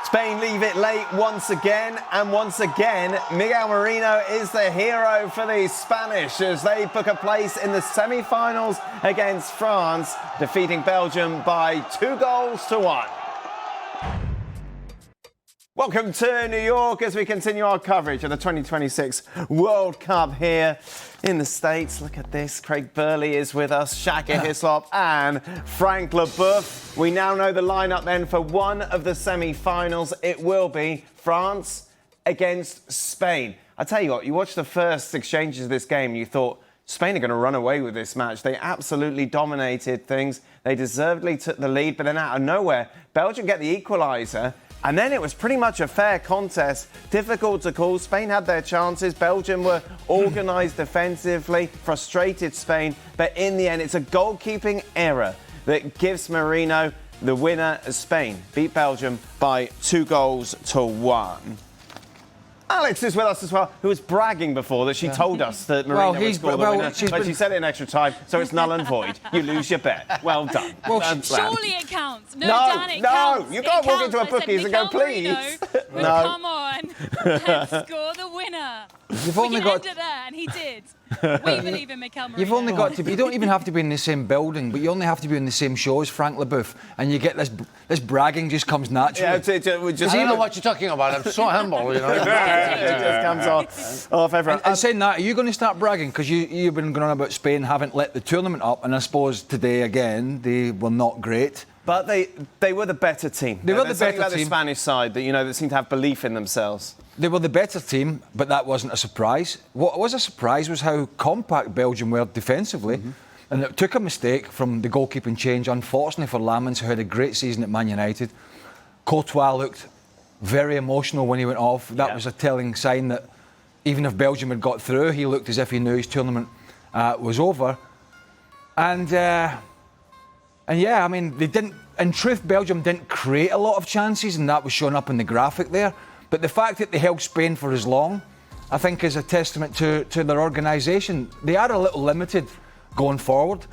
Spain leave it late once again, and once again, Miguel Merino is the hero for the Spanish as they book a place in the semi-finals against France, defeating Belgium by 2-1. Welcome to New York as we continue our coverage of the 2026 World Cup here in the States. Look at this. Craig Burley is with us, Shaka, Hislop and Frank Leboeuf. We now know the lineup then for one of the semi-finals. It will be France against Spain. I tell you what, you watched the first exchanges of this game, you thought Spain are going to run away with this match. They absolutely dominated things. They deservedly took the lead, but then out of nowhere, Belgium get the equaliser. And then it was pretty much a fair contest. Difficult to call. Spain had their chances. Belgium were organised defensively, frustrated Spain. But in the end, it's a goalkeeping error that gives Merino the winner as Spain beat Belgium by 2-1. Alex is with us as well, who was bragging before that she told us that Merino would score the winner. But she said it in extra time, so it's null and void. You lose your bet. Well done. Well, surely it counts. No, Dan, it counts. You can't walk into a bookies and go, please. No. Come on. Let's score the winner. You've only got end it there, and he did. We believe in Miguel Merino. You've only got to be. You don't even have to be in the same building, but you only have to be in the same show as Frank Leboeuf, and you get this bragging just comes naturally. I don't know what you're talking about. I'm so humble, you know. It just comes off everyone. And saying that, are you going to start bragging? Because you've been going on about Spain haven't let the tournament up, and I suppose today again they were not great. But they were the better team. They were the better about team. The Spanish side that seemed to have belief in themselves. They were the better team, but that wasn't a surprise. What was a surprise was how compact Belgium were defensively. Mm-hmm. And it took a mistake from the goalkeeping change, unfortunately for Lamine, who had a great season at Man United. Courtois looked very emotional when he went off. That was a telling sign that even if Belgium had got through, he looked as if he knew his tournament was over. And yeah, I mean, they didn't. In truth, Belgium didn't create a lot of chances, and that was shown up in the graphic there. But the fact that they held Spain for as long, I think, is a testament to their organisation. They are a little limited going forward,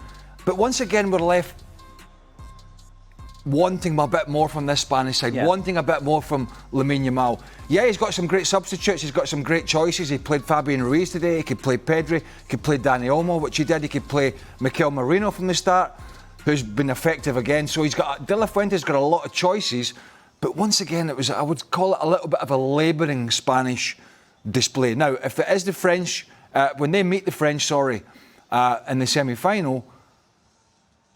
but once again, we're left wanting a bit more from this Spanish side, wanting a bit more from Lamine Yamal. Yeah, he's got some great substitutes, he's got some great choices. He played Fabian Ruiz today, he could play Pedri, he could play Dani Olmo, which he did. He could play Miguel Merino from the start, who's been effective again. So De La Fuente's got a lot of choices. But once again, I would call it a little bit of a labouring Spanish display. Now, if it is the French, when they meet the French, in the semi-final,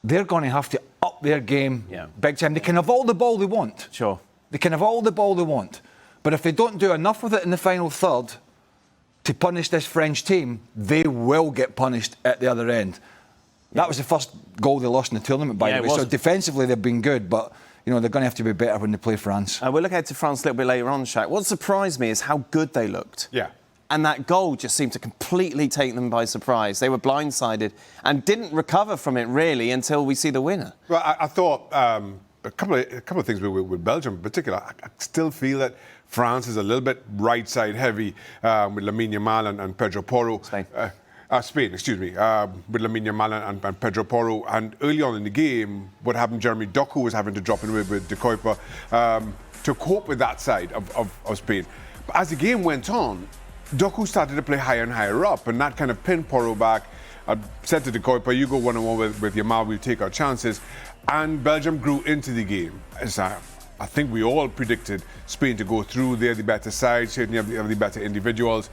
they're going to have to up their game big time. They can have all the ball they want. Sure. They can have all the ball they want. But if they don't do enough with it in the final third to punish this French team, they will get punished at the other end. That was the first goal they lost in the tournament, by the way. So defensively, they've been good, but they're going to have to be better when they play France. We'll look ahead to France a little bit later on, Shaq. What surprised me is how good they looked. Yeah. And that goal just seemed to completely take them by surprise. They were blindsided and didn't recover from it, really, until we see the winner. Well, I thought a couple of things with Belgium in particular. I still feel that France is a little bit right side heavy with Lamine Yamal and Pedro Porro. Spain, excuse me, with Lamine Yamal and Pedro Porro. And early on in the game, what happened, Jeremy Doku was having to drop in with De Kuyper to cope with that side of Spain. But as the game went on, Doku started to play higher and higher up, and that kind of pinned Porro back. I said to De Kuyper, you go one-on-one with Yamal, we'll take our chances. And Belgium grew into the game. As I think we all predicted Spain to go through. They're the better side, certainly have the better individuals.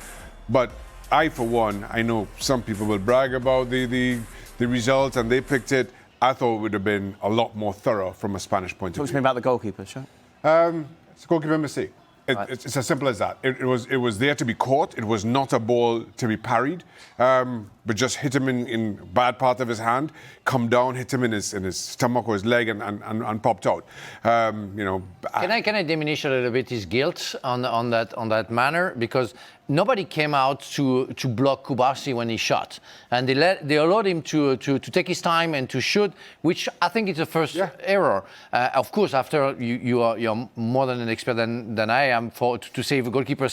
But I, for one, I know some people will brag about the results and they picked it. I thought it would have been a lot more thorough from a Spanish point of view. Talk to me about the goalkeeper, sure. It's a goalkeeper mistake. It's as simple as that. It was there to be caught. It was not a ball to be parried, but just hit him in bad part of his hand, come down, hit him in his stomach or his leg, and popped out. Can I diminish a little bit his guilt on that manner, because nobody came out to block Kubasi when he shot, and they allowed him to take his time and to shoot, which I think is the first error. Of course, after you're more than an expert than I am to say if a goalkeeper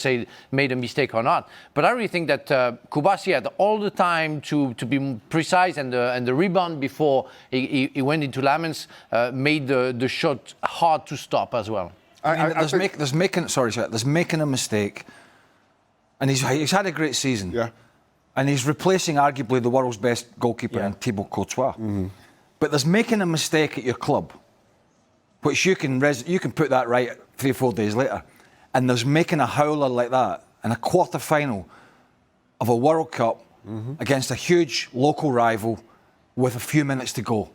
made a mistake or not. But I really think that Kubasi had all the time to be precise, and the rebound before he went into Lamine's made the shot hard to stop as well. There's making a mistake, and he's had a great season. Yeah. And he's replacing arguably the world's best goalkeeper in Thibaut Courtois. Mm-hmm. But there's making a mistake at your club, which you can put that right 3 or 4 days later. And there's making a howler like that in a quarter-final of a World Cup against a huge local rival with a few minutes to go,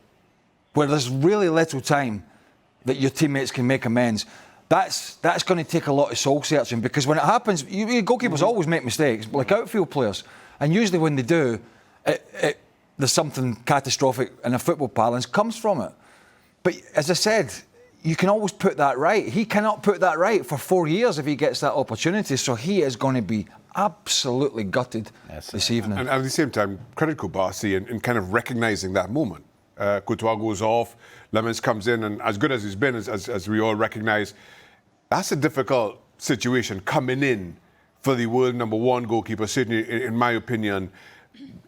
where there's really little time that your teammates can make amends. That's going to take a lot of soul searching, because when it happens, goalkeepers always make mistakes, like outfield players. And usually when they do, there's something catastrophic in a football parlance comes from it. But as I said, you can always put that right. He cannot put that right for 4 years if he gets that opportunity. So he is going to be absolutely gutted this evening. And at the same time, credit Kubasi in kind of recognising that moment. Courtois goes off, Lemons comes in, and as good as he's been, as we all recognise, that's a difficult situation coming in for the world #1 goalkeeper, certainly in my opinion,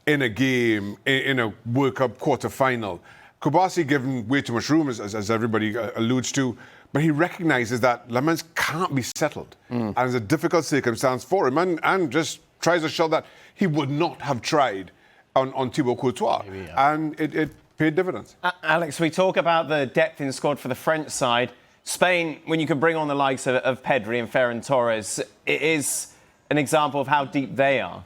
in a game, in a World Cup quarter-final. Kubasi given way too much room, as everybody alludes to, but he recognises that Lemons can't be settled. And it's a difficult circumstance for him, and just tries a shot that he would not have tried on Thibaut Courtois. And it paid dividends. Alex, we talk about the depth in the squad for the French side. Spain, when you can bring on the likes of Pedri and Ferran Torres, it is an example of how deep they are.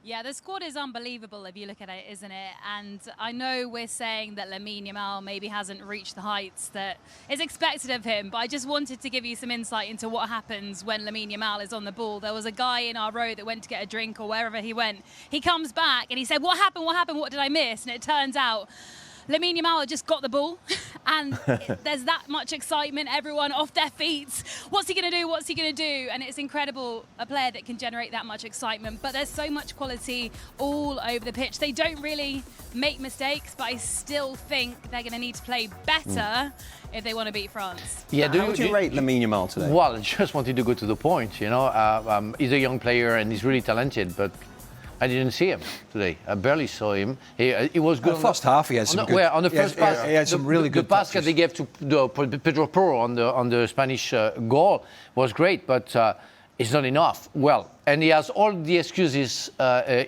Yeah, the squad is unbelievable if you look at it, isn't it? And I know we're saying that Lamine Yamal maybe hasn't reached the heights that is expected of him, but I just wanted to give you some insight into what happens when Lamine Yamal is on the ball. There was a guy in our row that went to get a drink or wherever he went. He comes back and he said, "What happened? What happened? What did I miss?" And it turns out Lamine Yamal had just got the ball, and there's that much excitement, everyone off their feet. What's he going to do? What's he going to do? And it's incredible, a player that can generate that much excitement. But there's so much quality all over the pitch. They don't really make mistakes, but I still think they're going to need to play better if they want to beat France. Yeah, How would you rate Lamine Yamal today? Well, I just wanted to go to the point. You know, he's a young player and he's really talented, but I didn't see him today. I barely saw him. He was good. The first half, he had some good. On the first pass, he had some really good the pass touches. that they gave to Pedro Porro on the Spanish goal was great, but it's not enough. Well, and he has all the excuses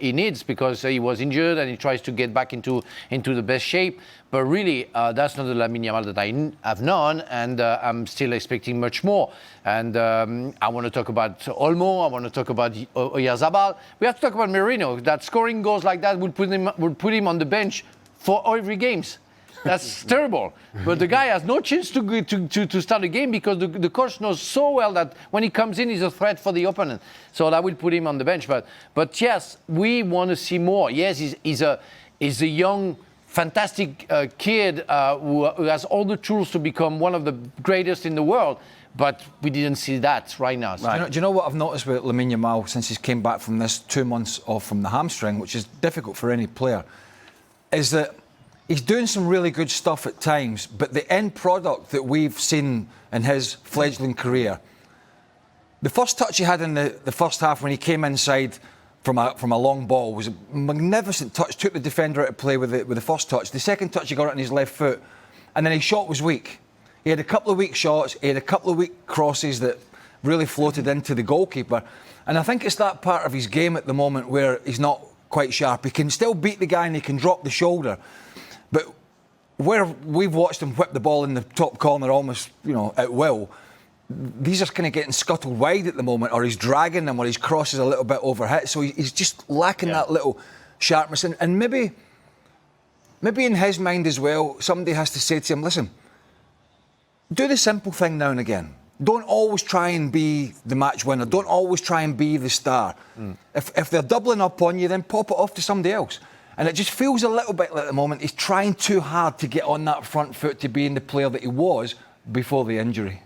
he needs because he was injured and he tries to get back into the best shape. But really, that's not the Lamine Yamal that I have known, and I'm still expecting much more. And I want to talk about Olmo. I want to talk about Oyarzabal. We have to talk about Merino. That scoring goals like that would put him on the bench for every games. That's terrible. But the guy has no chance to start a game because the coach knows so well that when he comes in, he's a threat for the opponent. So that will put him on the bench. But yes, we want to see more. Yes, he's a young, fantastic kid who has all the tools to become one of the greatest in the world. But we didn't see that right now. Do you know what I've noticed with Lamine Yamal since he's came back from this 2 months off from the hamstring, which is difficult for any player, is that he's doing some really good stuff at times, but the end product that we've seen in his fledgling career, the first touch he had in the first half when he came inside from a long ball was a magnificent touch, took the defender out of play with the first touch. The second touch he got it on his left foot, and then his shot was weak. He had a couple of weak shots, he had a couple of weak crosses that really floated into the goalkeeper. And I think it's that part of his game at the moment where he's not quite sharp. He can still beat the guy and he can drop the shoulder. But where we've watched him whip the ball in the top corner almost, at will, these are kind of getting scuttled wide at the moment, or he's dragging them, or his cross is a little bit overhit. So he's just lacking that little sharpness. And maybe in his mind as well, somebody has to say to him, listen, do the simple thing now and again. Don't always try and be the match winner. Don't always try and be the star. If they're doubling up on you, then pop it off to somebody else. And it just feels a little bit like at the moment he's trying too hard to get on that front foot to being the player that he was before the injury.